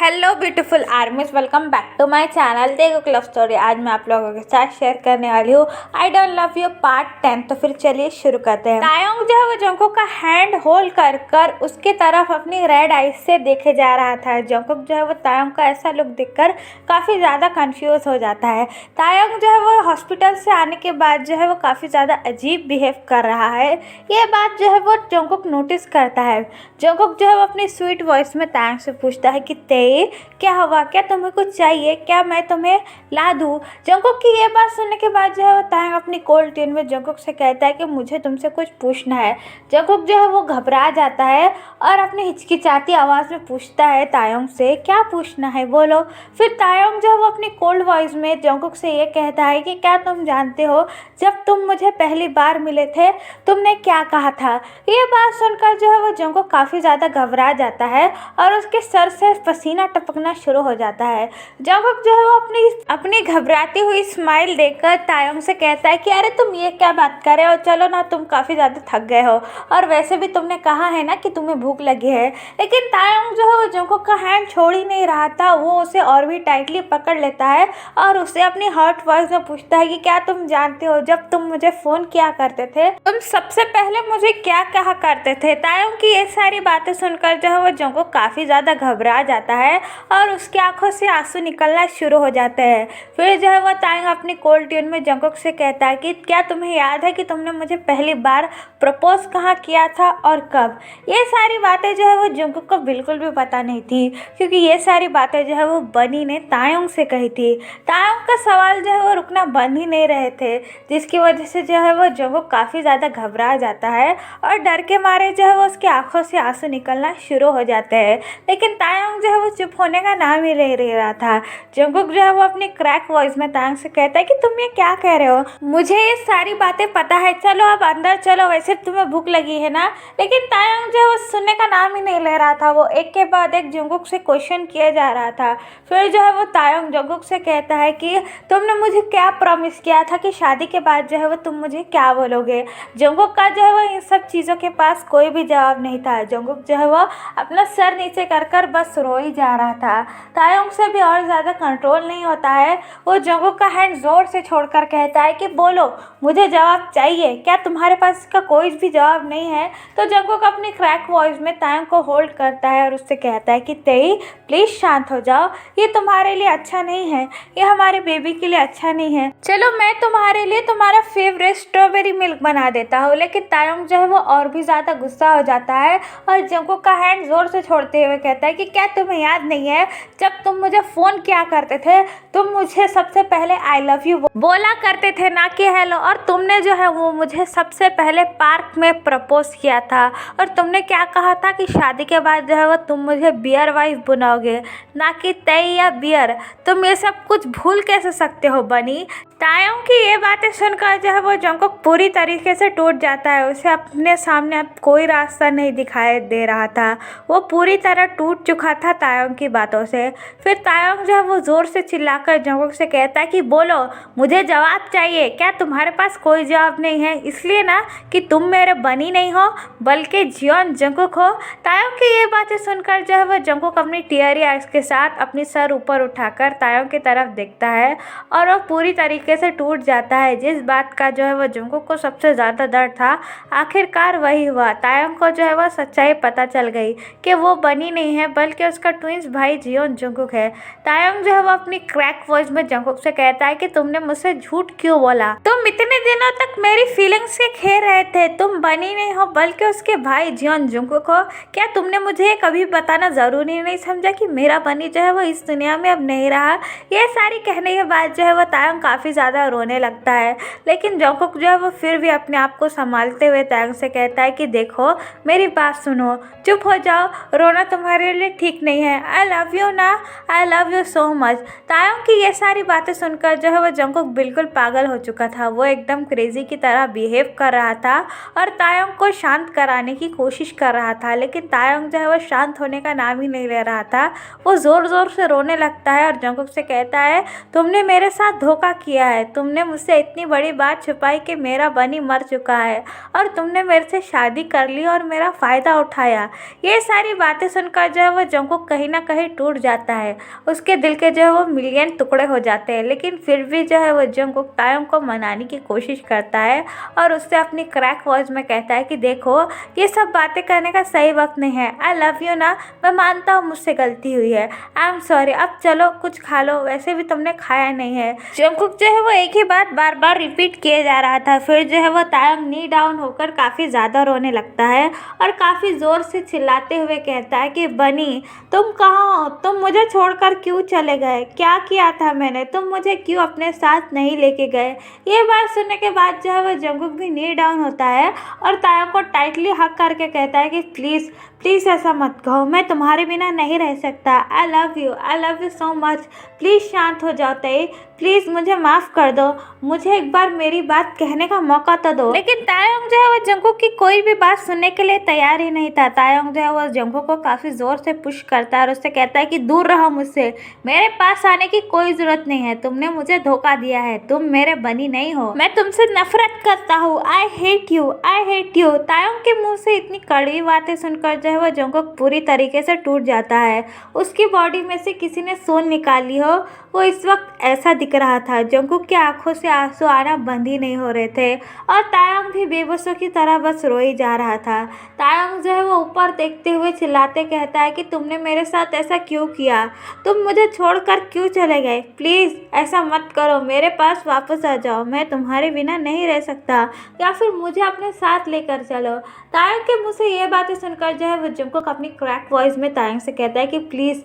Hello beautiful armies, welcome back to my channel देखो love story. आज मैं आप लोगों के साथ शेयर करने वाली हूँ I don't love you part 10। तो फिर चलिए शुरू करते हैं। तायोंग जो है वो जंगकुक का हैंड होल्ड कर कर उसकी तरफ अपनी रेड आइज से देखे जा रहा था। जंगकुक जो है वो तायोंग का ऐसा लुक देखकर काफ़ी ज़्यादा कंफ्यूज हो जाता है। तायोंग जो है वो हॉस्पिटल से आने के बाद जो है वो काफ़ी ज़्यादा अजीब बिहेव कर रहा है। ये बात जो है वो जंगकुक नोटिस करता है। जंगकुक जो है वो अपनी स्वीट वॉइस में तायोंग से पूछता है कि क्या हुआ, क्या तुम्हें कुछ चाहिए, क्या मैं तुम्हें ला दूँ। जंगकुक की ये बात सुनने के बाद जो है वो तायोंग अपनी कोल्ड ट्यून में जंगकुक से कहता है कि मुझे तुमसे कुछ पूछना है। जंगकुक जो है वो घबरा जाता है और अपनी हिचकिचाती आवाज़ में पूछता है तायोंग से क्या पूछना है बोलो। फिर तायोंग जो है वो अपनी कोल्ड वॉइस में जंगकुक से ये कहता है कि क्या तुम जानते हो जब तुम मुझे पहली बार मिले थे तुमने क्या कहा था। ये बात सुनकर जो है वो जंगकुक काफ़ी ज़्यादा घबरा जाता है और उसके सर से पसीना टपकना शुरू हो जाता है। जंगकुक जो है वो अपनी घबराती हुई स्माइल देखकर तायोंग से कहता है कि अरे तुम ये क्या बात कर रहे हो, चलो ना, तुम काफ़ी ज़्यादा थक गए हो और वैसे भी तुमने कहा है ना कि तुम्हें भूख लगी है। लेकिन तायोंग जो है वो जंगकुक का हैंड छोड़ ही नहीं रहा था। वो उसे और भी टाइटली पकड़ लेता है और उसे अपनी हॉट वॉइस में पूछता है कि क्या तुम जानते हो जब तुम मुझे फ़ोन किया करते थे तुम सबसे पहले मुझे क्या कहा करते थे। तायोंग की ये सारी बातें सुनकर जो है वो जंगकुक काफ़ी ज़्यादा घबरा जाता है और उसकी आंखों से आंसू निकलना शुरू हो जाते हैं। फिर जो है वो तायोंग अपनी कोल्ड ट्यून में जंगकुक से कहता है कि क्या तुम्हें याद है कि तुमने मुझे पहली बार प्रपोज कहाँ किया था और कब। ये सारी बातें जो है वो जंगकुक को बिल्कुल भी पता नहीं थी क्योंकि ये सारी बातें जो है वो बनी ने तायोंग से कही थी। तायोंग का सवाल जो है वो रुकना बंद ही नहीं रहे थे, जिसकी वजह से जो है वो जंगकुक काफ़ी ज़्यादा घबरा जाता है और डर के मारे जो है वो उसकी आंखों से आंसू निकलना शुरू हो जाते हैं। लेकिन तायोंग जो है वो चुप होने का नाम ही ले रहा था। जंगकुक जो है वो अपनी क्रैक वॉइस में तायोंग से कहता है कि तुम ये क्या कह रहे हो, मुझे ये सारी बातें पता है, चलो अब अंदर चलो, वैसे तुम्हें भूख लगी है ना। लेकिन तायोंग जो है वो सुनने का नाम ही नहीं ले रहा था। वो एक के बाद एक जंगकुक से क्वेश्चन किया जा रहा था। फिर जो है वो तायोंग जंगकुक से कहता है कि तुमने मुझे क्या प्रॉमिस किया था कि शादी के बाद जो है वो तुम मुझे क्या बोलोगे। जंगकुक का जो है वो इन सब चीज़ों के पास कोई भी जवाब नहीं था। जंगकुक जो है वो अपना सर नीचे कर कर बस रो ही जा रहा था। तायोंग से भी और ज़्यादा कंट्रोल नहीं होता है। वो जंगकुक का हैंड ज़ोर से छोड़कर कहता है कि बोलो, मुझे जवाब चाहिए, क्या तुम्हारे पास इसका कोई भी जवाब नहीं है। तो जंगकुक अपनी क्रैक वॉइस में तायोंग को होल्ड करता है और उससे कहता है कि तेई प्लीज़ शांत हो जाओ, ये तुम्हारे लिए अच्छा नहीं है, ये हमारे बेबी के लिए अच्छा नहीं है। चलो मैं तुम्हारे लिए तुम्हारा फेवरेट स्ट्रॉबेरी मिल्क बना देता हूँ। लेकिन तायोंग जो है वो और भी ज़्यादा गुस्सा हो जाता है और जंगकुक का हैंड ज़ोर से छोड़ते हुए कहता है कि क्या तुम्हें याद नहीं है जब तुम मुझे फ़ोन किया करते थे तुम मुझे सबसे पहले आई लव यू बोला करते थे ना कि हेलो, और तुमने जो है वो मुझे सबसे पहले पार्क में प्रपोज किया था और तुमने क्या कहा था कि शादी के बाद जो है वो तुम मुझे बियर वाइफ बनाओगे ना कि तय या बियर। तुम ये सब कुछ भूल कैसे सकते हो बनी। तायोंग की ये बातें सुनकर जो है वो जंगकुक पूरी तरीके से टूट जाता है। उसे अपने सामने अब कोई रास्ता नहीं दिखाई दे रहा था। वो पूरी तरह टूट चुका था तायोंग की बातों से। फिर तायोंग जो है वो ज़ोर से चिल्लाकर जंगकुक से कहता है कि बोलो, मुझे जवाब चाहिए, क्या तुम्हारे पास कोई जवाब नहीं है इसलिए ना कि तुम मेरे बनी नहीं हो बल्कि जियोन जंगकुक हो। तायोंग की ये बातें सुनकर जो है वो जंगकुक अपनी टीयरी आइज के साथ अपनी सर ऊपर उठाकर तायोंग की तरफ देखता है और वो पूरी तरीके से टूट जाता है। जिस बात का जो है वो जंगकुक को सबसे ज़्यादा डर था आखिरकार वही हुआ। तायोंग को जो है वो सच्चाई पता चल गई कि वो बनी नहीं है बल्कि उसका ट्विंस भाई जियोन जंगकुक है। तायोंग जो है वो अपनी क्रैक वॉइस में जंगकुक से कहता है कि तुमने मुझसे झूठ क्यों बोला, तुम इतने दिनों तक मेरी फीलिंग्स के खेल रहे थे, तुम बनी नहीं हो बल्कि उसके भाई जियोन जंगकुक हो। क्या तुमने मुझे ये कभी बताना ज़रूरी नहीं समझा कि मेरा बनी जो है वो इस दुनिया में अब नहीं रहा। ये सारी कहने के बाद जो है वो तायोंग काफ़ी ज़्यादा रोने लगता है। लेकिन जंगकुक जो है वो फिर भी अपने आप को संभालते हुए तायोंग से कहता है कि देखो मेरी बात सुनो, चुप हो जाओ, रोना तुम्हारे लिए ठीक नहीं है। आई लव यू ना, I love you so much. Taeyong की ये सारी बातें सुनकर जो है वो जंगकुक बिल्कुल पागल हो चुका था। वो एकदम क्रेजी की तरह बिहेव कर रहा था और तायोंग को शांत कराने की कोशिश कर रहा था। लेकिन तायोंग जो है वो शांत होने का नाम ही नहीं ले रहा था। वो ज़ोर ज़ोर से रोने लगता है और जंगकुक से कहता है तुमने मेरे साथ धोखा किया है, तुमने मुझसे इतनी बड़ी बात छुपाई कि मेरा बनी मर चुका है और तुमने मेरे से शादी कर ली और मेरा फ़ायदा उठाया। ये सारी बातें सुनकर जो है वो जंगकुक कहीं ना ना कहीं टूट जाता है। उसके दिल के जो है वो मिलियन टुकड़े हो जाते हैं, लेकिन फिर भी जो है वो जंगकुक तायंग को मनाने की कोशिश करता है और उससे अपनी क्रैक वॉइस में कहता है कि देखो, ये सब बातें करने का सही वक्त नहीं है। आई लव यू ना, मैं मानता हूँ मुझसे गलती हुई है, आई एम सॉरी, अब चलो कुछ खा लो, वैसे भी तुमने खाया नहीं है। जंगकुक जो है वो एक ही बात बार बार रिपीट किए जा रहा था। फिर जो है वो तायंग नी डाउन होकर काफ़ी ज़्यादा रोने लगता है और काफ़ी ज़ोर से चिल्लाते हुए कहता है कि बनी, तुम कहाँ हो? तुम मुझे छोड़कर क्यों चले गए? क्या किया था मैंने? तुम मुझे क्यों अपने साथ नहीं लेके गए? ये बात सुनने के बाद जो है वो जंगकुक भी नी डाउन होता है और तायंग को टाइटली हक करके कहता है कि प्लीज़ प्लीज़ ऐसा मत कहो, मैं तुम्हारे बिना नहीं रह सकता। आई love you so much. Please शांत हो जाओ ताई, प्लीज़ मुझे माफ़ कर दो, मुझे एक बार मेरी बात कहने का मौका तो दो। लेकिन तायंग जो है वो जंगकुक की कोई भी बात सुनने के लिए तैयार ही नहीं था। तायंग जो है वो जंगकुक को काफ़ी ज़ोर से पुश करता है और उससे कहता है कि दूर रहो मुझसे, मेरे पास आने की कोई ज़रूरत नहीं है, तुमने मुझे धोखा दिया है, तुम मेरे बनी नहीं हो, मैं तुमसे नफरत करता हूँ, आई हेट यू। तायंग के मुँह से इतनी कड़वी बातें सुनकर जो है वो जंगकुक पूरी तरीके से टूट जाता है। उसकी बॉडी में से किसी ने सोल निकाल ली हो, वो इस वक्त ऐसा दिख रहा था। जंगकुक की आंखों से आंसू आना बंद ही नहीं हो रहे थे और तायंग भी बेबसों की तरह बस रोई जा रहा था। तायंग जो है वो ऊपर देखते हुए चिल्लाते कहता है कि तुमने मेरे साथ ऐसा क्यों किया? तुम मुझे छोड़कर क्यों चले गए? प्लीज़ ऐसा मत करो, मेरे पास वापस आ जाओ, मैं तुम्हारे बिना नहीं रह सकता, या फिर मुझे अपने साथ लेकर चलो। तायंग के मुँह से ये बातें सुनकर जो है वो जंगकुक अपनी क्रैक वॉइस में तायंग से कहता है कि प्लीज़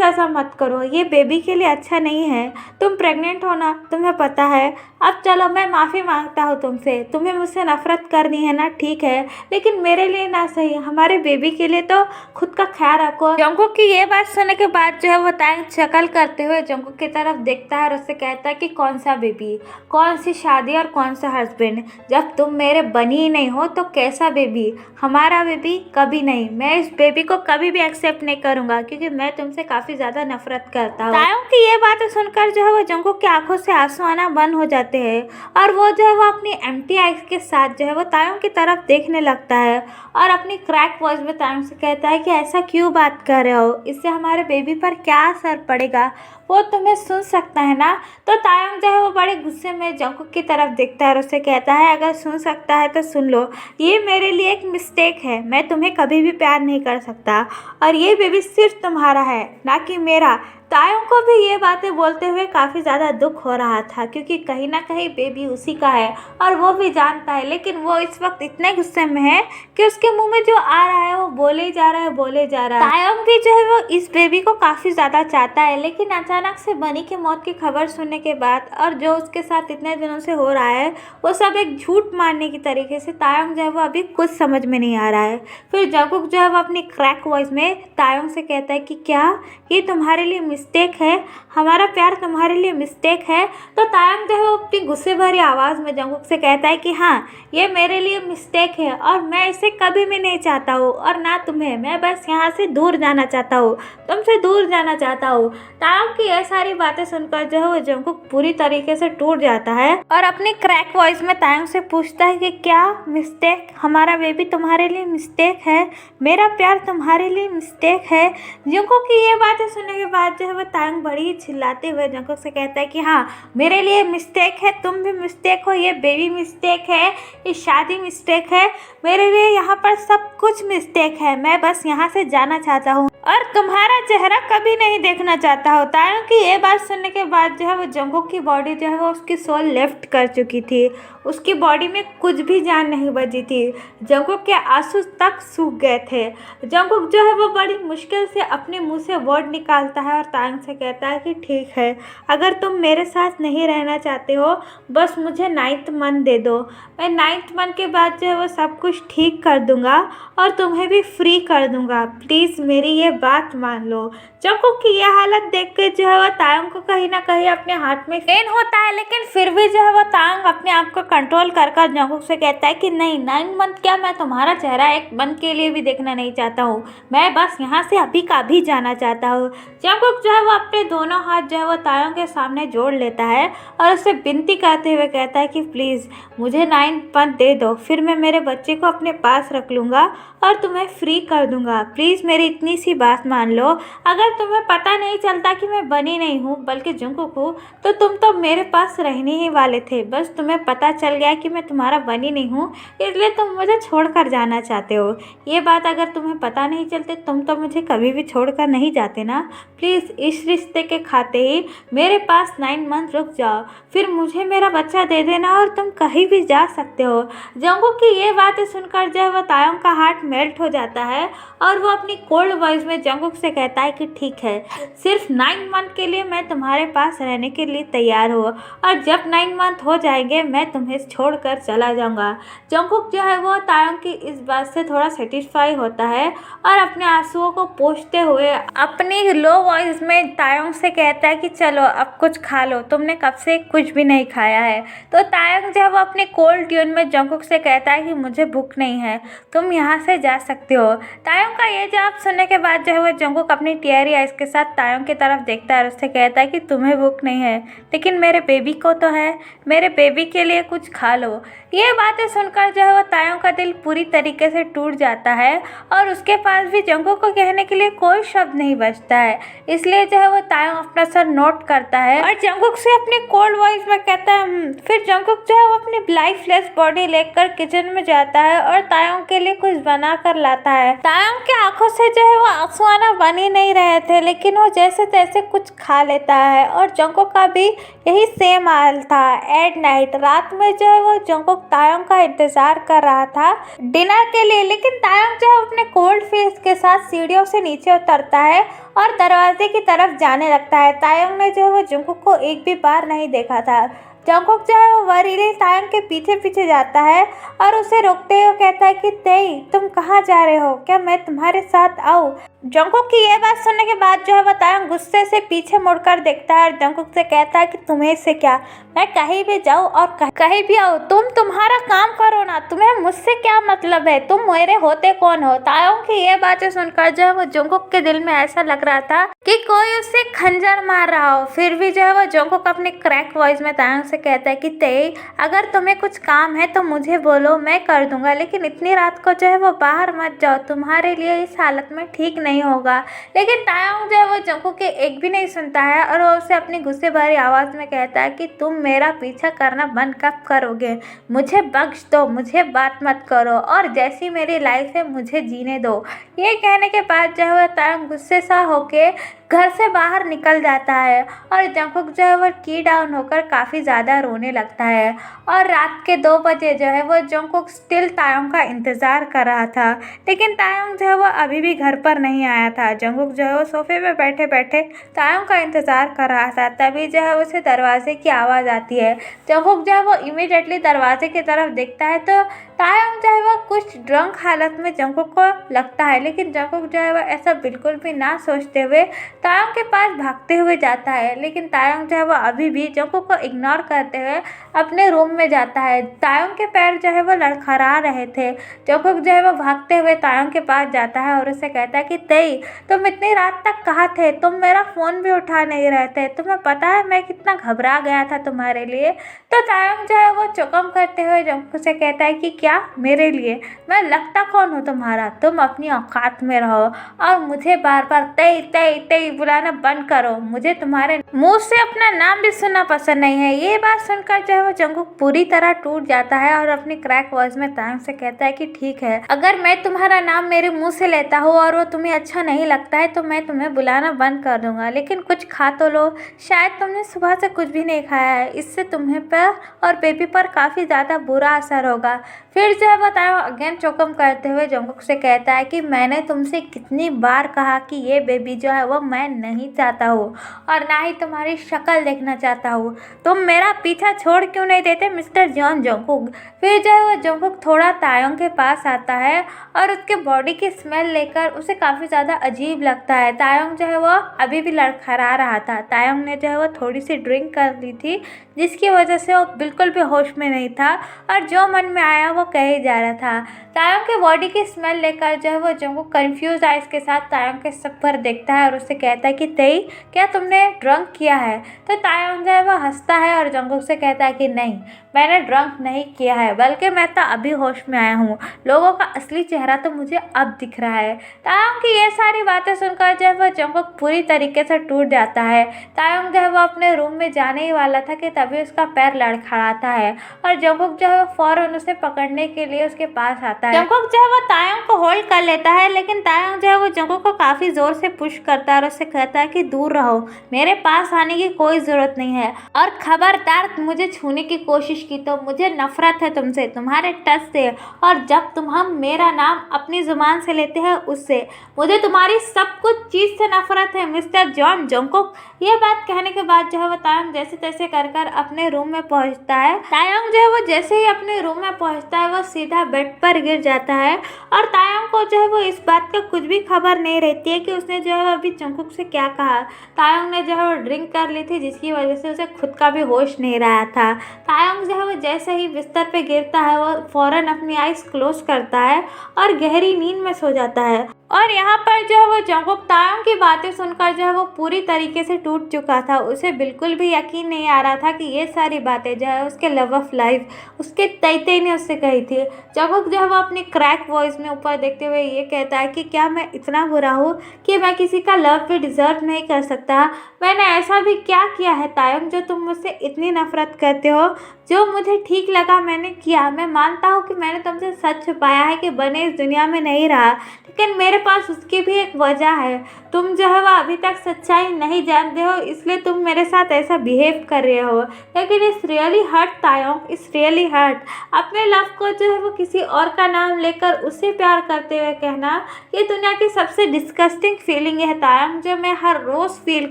ऐसा मत करो, ये बेबी के लिए अच्छा नहीं है, तुम प्रेग्नेंट हो ना, तुम्हें पता है। अब चलो, मैं माफ़ी मांगता हूँ तुमसे, तुम्हें मुझसे नफरत करनी है ना, ठीक है, लेकिन मेरे लिए ना सही, हमारे बेबी के लिए तो खुद का ख्याल रखो। जंगकुक की ये बात सुनने के बाद जो है वो तायंग शक्ल करते हुए जंगकुक की तरफ देखता है और उससे कहता है कि कौन सा बेबी, कौन सी शादी और कौन सा हस्बैंड? जब तुम मेरे बनी ही नहीं हो तो कैसा बेबी? हमारा बेबी कभी नहीं, मैं इस बेबी को कभी भी एक्सेप्ट नहीं करूँगा, क्योंकि मैं तुमसे काफी ज्यादा नफरत करता हूँ। तायंग की ये बातें सुनकर जो है वो जंगकुक की आंखों से आंसू आना बंद हो जाते हैं और वो जो है वो अपनी एम्प्टी आइज के साथ जो है वो तायंग की तरफ देखने लगता है और अपनी क्रैक वॉइस में तायंग से कहता है कि ऐसा क्यों बात कर रहे हो, इससे हमारे बेबी पर क्या असर पड़ेगा, वो तुम्हें सुन सकता है ना? तो तायंग जो है वो बड़े गुस्से में जंगकुक की तरफ देखता है और उससे कहता है अगर सुन सकता है तो सुन लो, ये मेरे लिए एक मिस्टेक है, मैं तुम्हें कभी भी प्यार नहीं कर सकता और ये बेबी सिर्फ तुम्हारा है ना कि मेरा। तायंग को भी ये बातें बोलते हुए काफ़ी ज़्यादा दुख हो रहा था, क्योंकि कहीं ना कहीं बेबी उसी का है और वो भी जानता है, लेकिन वो इस वक्त इतने गुस्से में है कि उसके मुंह में जो आ रहा है वो बोले जा रहा है। तायंग भी जो है वो इस बेबी को काफ़ी ज़्यादा चाहता है, लेकिन अचानक से बनी की मौत की खबर सुनने के बाद और जो उसके साथ इतने दिनों से हो रहा है वो सब एक झूठ मारने की तरीके से तायंग जो है वो अभी कुछ समझ में नहीं आ रहा है। फिर जंगकुक जो है वो अपनी क्रैक वॉइस में तायंग से कहता है कि क्या ये तुम्हारे लिए मिस्टेक है, हमारा प्यार तुम्हारे लिए मिस्टेक है? तो तायंग जो है वो अपनी गुस्से भरी आवाज़ में जंगकुक से कहता है कि हाँ, ये मेरे लिए मिस्टेक है और मैं इसे कभी भी नहीं चाहता हूँ और ना तुम्हें, मैं बस यहाँ से दूर जाना चाहता हूँ, तुमसे दूर जाना चाहता हूँ। तायंग की ये सारी बातें सुनकर जो है वो जंगकुक पूरी तरीके से टूट जाता है और अपनी क्रैक वॉइस में तायंग से पूछता है कि क्या मिस्टेक? हमारा बेबी तुम्हारे लिए मिस्टेक है, मेरा प्यार तुम्हारे लिए मिस्टेक है? जंगकुक की ये बातें सुनने के बाद जो है वो तायंग बड़ी ही चिल्लाते हुए जंगकुक से कहता है कि हाँ, मेरे लिए मिस्टेक है, तुम भी मिस्टेक हो, ये बेबी मिस्टेक है, ये शादी मिस्टेक है, मेरे लिए यहाँ पर सब कुछ मिस्टेक है, मैं बस यहाँ से जाना चाहता हूँ और तुम्हारा चेहरा कभी नहीं देखना चाहता हो। तायंग की ये बात सुनने के बाद जो है वो जंगकुक की बॉडी जो है वो उसकी सोल लेफ्ट कर चुकी थी, उसकी बॉडी में कुछ भी जान नहीं बची थी, जंगकुक के आंसू तक सूख गए थे। जंगकुक जो है वो बड़ी मुश्किल से अपने मुंह से वर्ड निकालता है और तायंग से कहता है कि ठीक है, अगर तुम मेरे साथ नहीं रहना चाहते हो बस मुझे 9th मंथ दे दो, मैं 9th मंथ के बाद जो है वो सब कुछ ठीक कर दूंगा और तुम्हें भी फ्री कर दूंगा, प्लीज़ मेरी ये बात मान लो। जंगकुक की यह हालत देख के जो है वो तायंग को कहीं ना कहीं अपने हाथ में पेन होता है, लेकिन फिर भी जो है वो तायंग अपने आप को कंट्रोल कर जंगकुक से कहता है कि नहीं, 9 मंथ क्या, मैं तुम्हारा चेहरा एक मंथ के लिए भी देखना नहीं चाहता हूँ, मैं बस यहाँ से अभी का अभी जाना चाहता हूँ। जंगकुक जो है वो अपने दोनों हाथ जो है वो तायंग के सामने जोड़ लेता है और उससे विनती करते हुए कहता है कि प्लीज़ मुझे 9th मंथ दे दो, फिर मैं मेरे बच्चे को अपने पास रख लूँगा और तुम्हें फ्री कर दूँगा, प्लीज़ मेरी इतनी सी बात मान लो। अगर तुम्हें पता नहीं चलता कि मैं बनी नहीं हूँ बल्कि जंगकुक हूँ तो तुम तो मेरे पास रहने ही वाले थे। बस तुम्हें पता चल गया कि मैं तुम्हारा बनी नहीं हूँ, इसलिए तुम मुझे छोड़कर जाना चाहते हो। ये बात अगर तुम्हें पता नहीं चलती तुम तो मुझे कभी भी छोड़कर नहीं जाते ना। प्लीज़ इस रिश्ते के खाते ही मेरे पास 9 मंथ रुक जाओ, फिर मुझे मेरा बच्चा दे देना और तुम कहीं भी जा सकते हो। जंगकुक की ये बातें सुनकर जो है वो तायोंग का हार्ट मेल्ट हो जाता है और वो अपनी कोल्ड वॉइस में जंगकुक से कहता है कि ठीक है, सिर्फ 9 मंथ के लिए मैं तुम्हारे पास रहने के लिए तैयार हूँ और जब 9 मंथ हो जाएंगे मैं तुम्हें छोड़कर चला जाऊँगा। जंगकुक जो है वो तायोंग की इस बात से थोड़ा सेटिस्फाई होता है और अपने आंसुओं को पोंछते हुए अपनी लो वॉइस में तायोंग से कहता है कि चलो अब कुछ खा लो, तुमने कब से कुछ भी नहीं खाया है। तो तायोंग जो है वो अपने कोल्ड ट्यून में जंगकुक से कहता है कि मुझे भूख नहीं है, तुम यहाँ से जा सकते हो। तायोंग का ये जवाब सुनने के बाद जो है वो जंगकुक अपनी टीयरी आइज के साथ तायोंग की तरफ देखता है और उससे कहता है कि तुम्हें भूख नहीं है लेकिन मेरे बेबी को तो है, मेरे बेबी के लिए कुछ खा लो। ये बातें सुनकर जो है वो तायोंग का दिल पूरी तरीके से टूट जाता है और उसके पास भी जंगकुक को कहने के लिए कोई शब्द नहीं बचता है। इसलिए जो है वो तायोंग अपना सर नोट करता है और जंगकुक से अपनी कोल्ड वॉइस में कहता है। फिर जंगकुक जो है वो अपनी लाइफलेस बॉडी लेकर किचन में जाता है और तायोंग के लिए कुछ बना कर लाता है। तायोंग की आंखों से जो है वो आंसू आना बन ही नहीं रहे थे, लेकिन वो जैसे तैसे कुछ खा लेता है और जंगकुक का भी यही सेम हाल था। एट नाइट रात में जो है वो जंगकुक तायोंग का इंतजार कर रहा था डिनर के लिए, लेकिन तायोंग जो है अपने कोल्ड फेस के साथ सीढ़ियों से नीचे उतरता है और दरवाजे की तरफ जाने लगता है। तायोंग ने जो है वो जंगकुक को एक भी बार नहीं देखा था। जंगकुक जो है वो वरीली तायोंग के पीछे पीछे जाता है और उसे रोकते हुए कहता है कि तेई तुम कहाँ जा रहे हो, क्या मैं तुम्हारे साथ आऊँ। जंगकुक की ये बात सुनने के बाद जो है वो तायोंग गुस्से से पीछे मुड़कर देखता है और जंगकुक से कहता है कि तुम्हें इससे क्या, मैं कहीं भी जाऊँ और कहीं भी आऊँ, तुम तुम्हारा काम करो ना, तुम्हें मुझसे क्या मतलब है, तुम मेरे होते कौन हो। तायोंग की ये बातें सुनकर जो है वो जंगकुक के दिल में ऐसा लग रहा था कि कोई उससे खंजर मार रहा हो। फिर भी जो है वो जंगकुक अपने क्रैक वॉइस में तायोंग से कहता है कि तेई अगर तुम्हें कुछ काम है तो मुझे बोलो, मैं कर दूंगा, लेकिन इतनी रात को जो है वो बाहर मत जाओ, तुम्हारे लिए इस हालत में ठीक नहीं होगा। लेकिन तायोंग जो है वो जंगकुक के एक भी नहीं सुनता है और वो उसे अपनी गुस्से भरी आवाज़ में कहता है कि तुम मेरा पीछा करना बंद कब करोगे, मुझे बख्श दो, मुझे बात मत करो और जैसी मेरी लाइफ है मुझे जीने दो। ये कहने के बाद जो है वो तायोंग गुस्से सा होके घर से बाहर निकल जाता है और जंगकुक जो है वो की डाउन होकर काफ़ी ज़्यादा रोने लगता है। और रात के 2 बजे जो है वो जंगकुक स्टिल तायोंग का इंतज़ार कर रहा था, लेकिन तायोंग जो है वो अभी भी घर पर नहीं आया था। जंगकुक जो है वो सोफे पे बैठे बैठे तायोंग का इंतज़ार कर रहा था। तभी जो है उसे दरवाजे की आवाज़ आती है। जंगकुक जो है वो इमीडिएटली दरवाजे की तरफ देखता है तो तायोंग जो है वो कुछ ड्रंक हालत में जंगकुक को लगता है, लेकिन जंगकुक जो है वो ऐसा बिल्कुल भी ना सोचते हुए तायोंग के पास भागते हुए जाता है। लेकिन तायोंग जो है वो अभी भी जंगकुक को इग्नोर करते हुए अपने रूम में जाता है। तायोंग के पैर जो है वो लड़खड़ा रहे थे। जंगकुक जो है वो भागते हुए तायोंग के पास जाता है और उसे कहता है कि तेई तुम इतनी रात तक कहाँ थे, तुम मेरा फ़ोन भी उठा नहीं रहे थे, तुम्हें पता है मैं कितना घबरा गया था तुम्हारे लिए। तो तायोंग जो है वो चौकम करते हुए जंगकुक से कहता है कि क्या मेरे लिए, मैं लगता कौन हूँ तुम्हारा, तुम अपनी औकात में रहो और मुझे बार बार तेई तेई तेई बुलाना बंद करो, मुझे तुम्हारे मुंह से अपना नाम भी सुनना पसंद नहीं है। ये बात सुनकर जो है वो जंगकुक पूरी तरह टूट जाता है और अपनी क्रैक वॉइस में तायोंग से कहता है कि ठीक है, अगर मैं तुम्हारा नाम मेरे मुंह से लेता हूँ और वो तुम्हें अच्छा नहीं लगता है तो मैं तुम्हें बुलाना बंद कर दूंगा, लेकिन कुछ खा तो लो, शायद तुमने सुबह से कुछ भी नहीं खाया है, इससे तुम्हें पर और बेबी पर काफ़ी ज़्यादा बुरा असर होगा। फिर जो है वो तायोंग अगेन चौकम करते हुए जंगकुक से कहता है कि मैंने तुमसे कितनी बार कहा कि ये बेबी जो है वो मैं नहीं चाहता हूँ और ना ही तुम्हारी शक्ल देखना चाहता हूँ, तुम मेरा पीछा छोड़ क्यों नहीं देते मिस्टर जॉन जंगकुक। फिर जो है वो जंगकुक थोड़ा तायोंग के पास आता है और उसके बॉडी की स्मेल लेकर उसे काफ़ी ज़्यादा अजीब लगता है। तायोंग जो है वो अभी भी लड़खड़ा रहा था। तायोंग ने जो है वो थोड़ी सी ड्रिंक कर ली थी जिसकी वजह से वो बिल्कुल भी होश में नहीं था और जो मन में आया वो कहे जा रहा था। तायोंग के बॉडी की स्मेल लेकर जो है वो जंगकुक कंफ्यूज आइज के साथ तायोंग के सर पर देखता है और उससे कहता है कि तेई, क्या तुमने ड्रंक किया है? तो तायोंग जो है वो हंसता है और जंगकुक से कहता है कि नहीं, मैंने ड्रंक नहीं किया है, बल्कि मैं तो अभी होश में आया हूँ। लोगों का असली चेहरा तो मुझे अब दिख रहा है। तायोंग की ये सारी बातें सुनकर जो है वो जंगकुक पूरी तरीके से टूट जाता है। तायोंग जो है वो अपने रूम में जाने ही वाला था कि तभी उसका पैर लड़खड़ाता है और जंगकुक जो है वो फौरन उसे पकड़ने के लिए उसके पास आता है। जंगकुक जो है वो तायोंग को होल्ड कर लेता है, लेकिन तायोंग जो है वो जंगकुक को काफी जोर से पुश करता है और उससे कहता है कि दूर रहो, मेरे पास आने की कोई जरूरत नहीं है, और खबरदार मुझे छूने की कोशिश की तो मुझे नफरत है तुमसे, तुम्हारे टच से, और जब हम मेरा नाम अपनी जुबान से लेते हैं उससे। मुझे तुम्हारी सब कुछ चीज से नफरत है मिस्टर जॉन जंगकुक। ये बात कहने के बाद जो है वो तायोंग जैसे तैसे कर अपने रूम में पहुंचता है। तायोंग जो है वो जैसे ही अपने रूम में पहुंचता है वो सीधा बेड पर गिर जाता है और तायोंग को जो है वो इस बात का कुछ भी खबर नहीं रहती है कि उसने जो है वो अभी जंगकुक से क्या कहा। तायोंग ने जो है वो ड्रिंक कर ली थी जिसकी वजह से उसे खुद का भी होश नहीं रहा था। तायोंग जो है वो जैसे ही बिस्तर पे गिरता है वो फौरन अपनी आइज क्लोज करता है और गहरी नींद में सो जाता है। और यहाँ पर जो है वो जंगकुक तायोंग की बातें सुनकर जो है वो पूरी तरीके से टूट चुका था। उसे बिल्कुल भी यकीन नहीं आ रहा था कि ये सारी बातें जो है उसके लव ऑफ लाइफ उसके तेई ने उससे कही थी। जंगकुक जो है वो अपनी क्रैक वॉइस में ऊपर देखते हुए ये कहता है कि क्या मैं इतना बुरा हूँ कि मैं किसी का लव भी डिजर्व नहीं कर सकता? मैंने ऐसा भी क्या किया है तायोंग जो तुम मुझसे इतनी नफरत करते हो? जो मुझे ठीक लगा मैंने किया। मैं मानता हूँ कि मैंने तुमसे सच छुपाया है कि बने इस दुनिया में नहीं रहा, लेकिन मेरे पास उसकी भी एक वजह है। तुम जो है वह अभी तक सच्चाई नहीं जानते हो, इसलिए तुम मेरे साथ ऐसा बिहेव कर रहे हो, लेकिन it's really hurt Taeyong, it's really hurt. अपने लव को जो है वो किसी और का नाम लेकर उससे प्यार करते हुए कहना, ये दुनिया की सबसे डिस्गस्टिंग फीलिंग है तायोंग, जो मैं हर रोज़ फील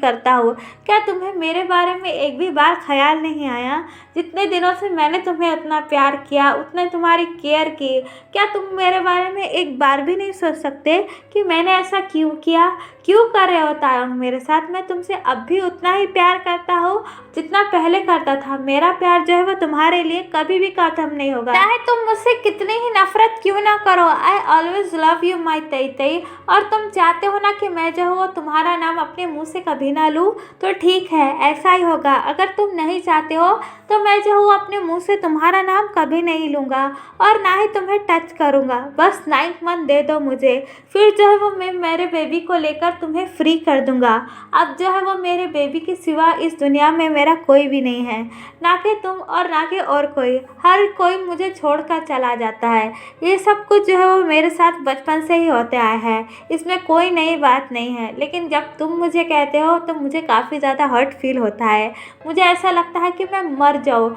करता हूँ। क्या तुम्हें मेरे बारे में एक भी बार ख्याल नहीं आया? जितने दिनों से मैंने तुम्हें उतना प्यार किया, उतने तुम्हारी केयर की, क्या तुम मेरे बारे में एक बार भी नहीं सोच सकते कि मैंने ऐसा क्यों किया? क्यों कर रहे हो तायोंग मेरे साथ? मैं तुमसे अब भी उतना ही प्यार करता हूँ जितना पहले करता था। मेरा प्यार जो है वो तुम्हारे लिए कभी भी खत्म नहीं होगा, चाहे तुम मुझसे कितनी ही नफरत क्यों ना करो। आई ऑलवेज लव यू माई तेई। और तुम चाहते हो ना कि मैं जो है वो तुम्हारा नाम अपने मुँह से कभी ना लूँ, तो ठीक है, ऐसा ही होगा। अगर तुम नहीं चाहते हो तो मैं जो हूँ अपने मुंह से तुम्हारा नाम कभी नहीं लूँगा और ना ही तुम्हें टच करूँगा। बस 9 मंथ दे दो मुझे, फिर जो है वो मैं मेरे बेबी को लेकर तुम्हें फ्री कर दूँगा। अब जो है वो मेरे बेबी के सिवा इस दुनिया में मेरा कोई भी नहीं है, ना कि तुम और ना कि और कोई। हर कोई मुझे छोड़कर चला जाता है। ये सब कुछ जो है वो मेरे साथ बचपन से ही होते आया है, इसमें कोई नई बात नहीं है। लेकिन जब तुम मुझे कहते हो तो मुझे काफ़ी ज़्यादा हर्ट फील होता है। मुझे ऐसा लगता है कि मैं मर जाऊँ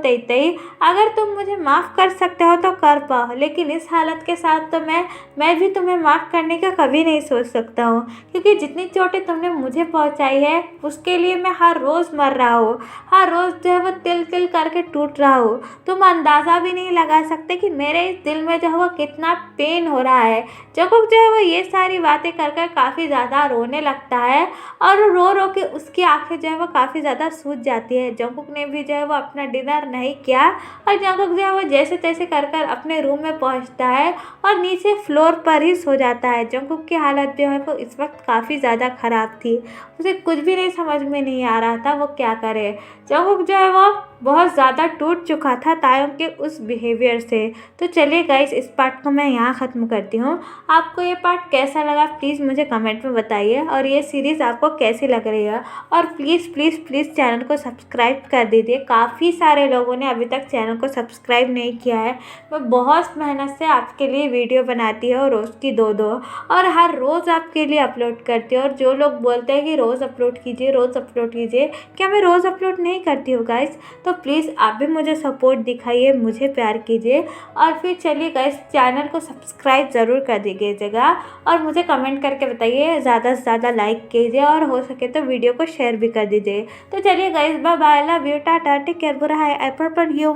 तेई। अगर तुम मुझे माफ़ कर सकते हो तो कर पाओ, लेकिन इस हालत के साथ तो मैं भी तुम्हें माफ़ करने का कभी नहीं सोच सकता हूँ, क्योंकि जितनी चोटें तुमने मुझे पहुँचाई है उसके लिए मैं हर रोज़ मर रहा हूँ, हर रोज़ जो है वो तिल तिल करके टूट रहा हूँ। तुम अंदाज़ा भी नहीं लगा सकते कि मेरे इस दिल में जो है वो कितना पेन हो रहा है। जंगकुक जो है वो ये सारी बातें कर काफ़ी ज़्यादा रोने लगता है और रो रो के उसकी आंखें जो है वो काफ़ी ज़्यादा सूज जाती है। जंगकुक ने भी जो है वो अपना डिनर नहीं किया और जंगकुक जो है वो जैसे तैसे कर अपने रूम में पहुंचता है और नीचे फ्लोर पर ही सो जाता है। जंगकुक की हालत जो है वो इस वक्त काफ़ी ज़्यादा ख़राब थी, उसे कुछ भी नहीं समझ में नहीं आ रहा था वो क्या करे। जंगकुक जो है वो बहुत ज़्यादा टूट चुका था तायोंग के उस बिहेवियर से। तो चलिए गाइस, इस पार्ट को मैं यहाँ ख़त्म करती हूँ। आपको ये पार्ट कैसा लगा प्लीज़ मुझे कमेंट में बताइए, और ये सीरीज़ आपको कैसी लग रही है। और प्लीज़ चैनल को सब्सक्राइब कर दीजिए। काफ़ी सारे लोगों ने अभी तक चैनल को सब्सक्राइब नहीं किया है। मैं बहुत मेहनत से आपके लिए वीडियो बनाती हूँ, रोज़ की 2-2, और हर रोज़ आपके लिए अपलोड करती हूँ। और जो लोग बोलते हैं कि रोज़ अपलोड कीजिए, क्या मैं रोज़ अपलोड नहीं करती हूँ गाइस? तो प्लीज़ आप भी मुझे सपोर्ट दिखाइए, मुझे प्यार कीजिए। और फिर चलिए गाइस, चैनल को सब्सक्राइब ज़रूर कर दीजिएगा और मुझे कमेंट करके बताइए, ज़्यादा से ज़्यादा लाइक कीजिए और हो सके तो वीडियो को शेयर भी कर दीजिए। तो चलिए guys, bye bye, love you, tata, take care, बुरा है, आई पर यू।